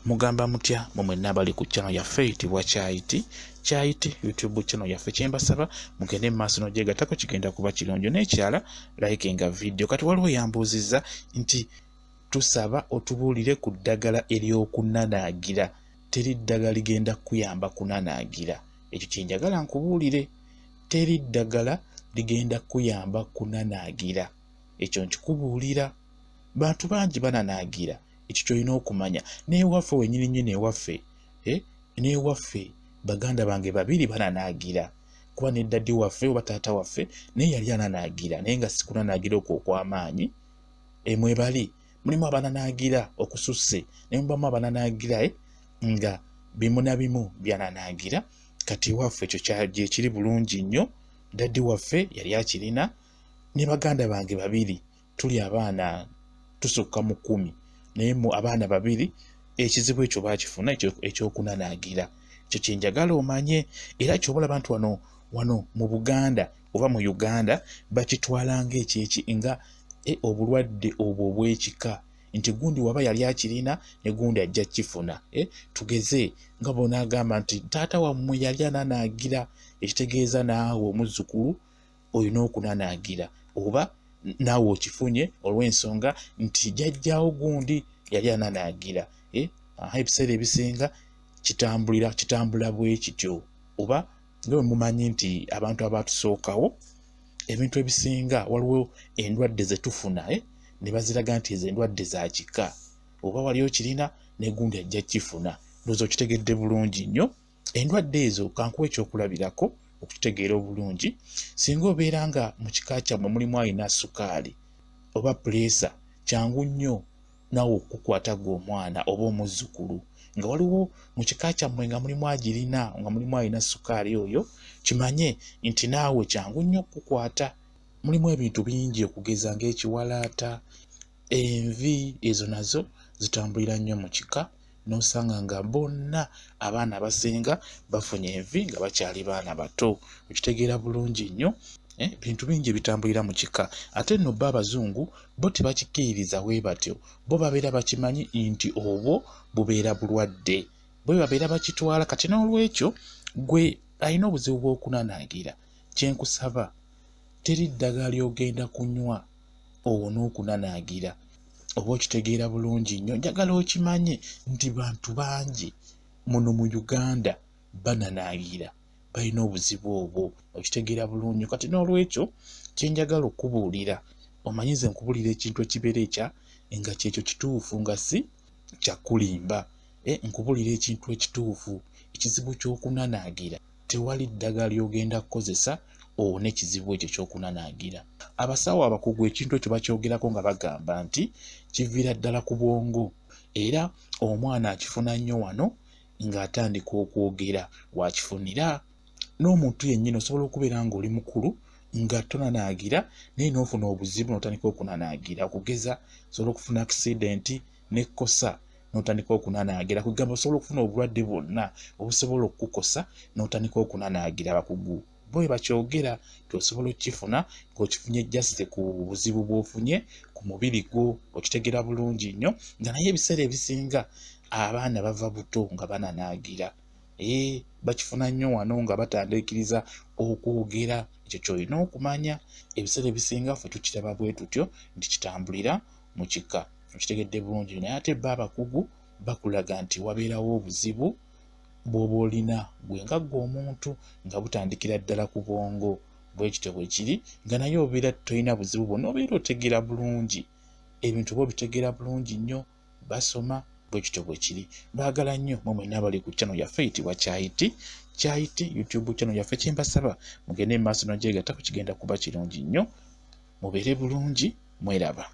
Mugamba mutya mumwe nabali ku channel yaffe eyitibwa Kyi YouTube channel yaffe. Kyembasaba mugende mu maaso n'ogyegattako, kigenda kuba kirungi. N'ekyala likinga video. Kati waliwo yambuuzizza nti tusaba otubuulire ku ddagala ery'okunanagira. Teri ddagala ligenda kuyamba kunanagira. Ekyo kye njagala nkubuulire. Teri ddagala ligenda kuyamba kunanagira. Ekyo nkikubuulira. Bantu bangi bananagira. Ekyo kyolina okumanya. N'ewaffe wennyini ewaffe, n'ewaffe baganda bange babiri bananagira. Kuba ne daddi waffe oba taata waffe naye yali ananagira, naye nga si kunanagira okwo okw'amaanyi. Mwebali mulimu abananagira okususse, ne mubamu abananagira nga bimu na bimu byananagira. Kati ewaffe ekyo gye kiri bulungi nnyo. Daddi waffe yali akirina, ne baganda bange babiri tuli abaana tusukka mu 10, naye mu abaana babiri ekizibu ekyo baakifuna ekyokunanagira. Ekyo kye njagala omanye, era ky'obola abantu wano mu Buganda oba mu Uganda bakitwala ng'ekyeki nga obulwadde obwo obw'ekika, nti gundi waba yali akirina ne gundi ajja kifuna. Tugeze nga bona agamba nti taata wammwe yali ananagira, ekitegeeza naawe omuzzukulu olina okunanagira oba naawe okifunye olw'ensonga nti jjajjaawo gundi yali ananagira. Ebiseera ebisinga kitambula bwe kityo. Oba nga bwe mumanyi nti abantu abatusookawo ebintu ebisinga waliwo endwadde ze tufuna ne baziraga nti ezo endwadde za kika, oba wali okirina ne gundi ajja kifuna. Ndowooza okitegedde bulungi nnyo. Endwadde ezo kankuwa ekyokulabirako okitegeera obulungi. Singa obeera nga mu kika kyammwe mulimu alina sukaali oba puleesa, kyangu nnyo naawe okukwata gw'omwana oba omuzzukulu. Nga waliwo mu kika kyammwe nga mulimu agirina, nga mulimu alina sukaali oyo, kimanye nti naawe kyangu nnyo okukwata. Mulimu ebintu bingi okugeza ng'ekiwalaata, envi, ezo nazo zitambulira nnyo mu kika. N'osanga nga bonna abaana abasinga bafunye envi nga bakyali baana bato. Okitegeera bulungi nnyo. Bintu bingi ebitambulira mu kika. Ate nno bo abazungu bo tebakikiririza bwe batyo. Bo babeera bakimanyi nti obwo bubeera bulwadde. Bo babeera bakitwala. Kati n'olwekyo gwe alina obuzibu bw'okunanagira, kye nkusaba teri ddagala ly'ogenda kunywa owone okunanagira. Oba okitegeera bulungi nnyo. Njagala okimanye nti bantu bangi muno mu Uganda bananagira, balina obuzibu obwo. Okitegeera bulungi. Kati n'olwekyo kye njagala okubuulira, omanyize nkubuulira ekintu ekibeera nga kyekyo kituufu nga si kyakulimba. Nkubuulira ekintu ekituufu. Ekizibu ky'okunanagira tewali ddagala ly'ogenda kukozesa owone ekizibu ekyo ky'okunanagira. Abasawo abakugu ekintu ekyo bakyogerako nga bagamba nti kiviira ddala ku bwongo, era omwana akifuna nnyo wano ng'atandika okwogera wakifunira. N'omuntu yennyini osobola okubeera ng'oli mukulu nga tonanagira naye n'ofuna obuzibu n'otandika okunanagira. Okugeza osobola okufuna accident n'ekkosa n'otandika okunanagira. Kugamba osobola okufuna obulwadde bwonna obusobola okukukosa n'otandika okunanagira. Abakugu bo bakyogera tosobola okifuna ng'okifunye just ku buzibu bw'ofunye ku mubiri gwo. Okitegeera bulungi nnyo. Nga naye ebiseera ebisinga abaana bava buto nga bananagira. Bakifuna nnyo wano nga batandikiriza okwogera. Ekyo ky'olina okumanya. Ebiseera ebisinga ffe tukiraba bwe tutyo nti kitambulira mu kika. Okitegedde bulungi. Naye ate bo abakugu bakulaga nti wabeerawo obuzibu bw'oba olina gwe nga ggwe omuntu nga butandikira ddala ku bwongo. Bwe kityo bwe kiri. Nga naye obeera tolina buzibu bwonna, obeera otegeera bulungi. Ebintu bo bitegeera bulungi nnyo, basoma. Bwe kityo bwe kiri. Baagala nnyo mwe nabali ku channel yaffe eyitibwa Kyi YouTube channel yaffe. Kyembasaba mugende mu maaso n'ogyegattako, kigenda kuba kirungi nnyo. Mubeere bulungi, mweraba.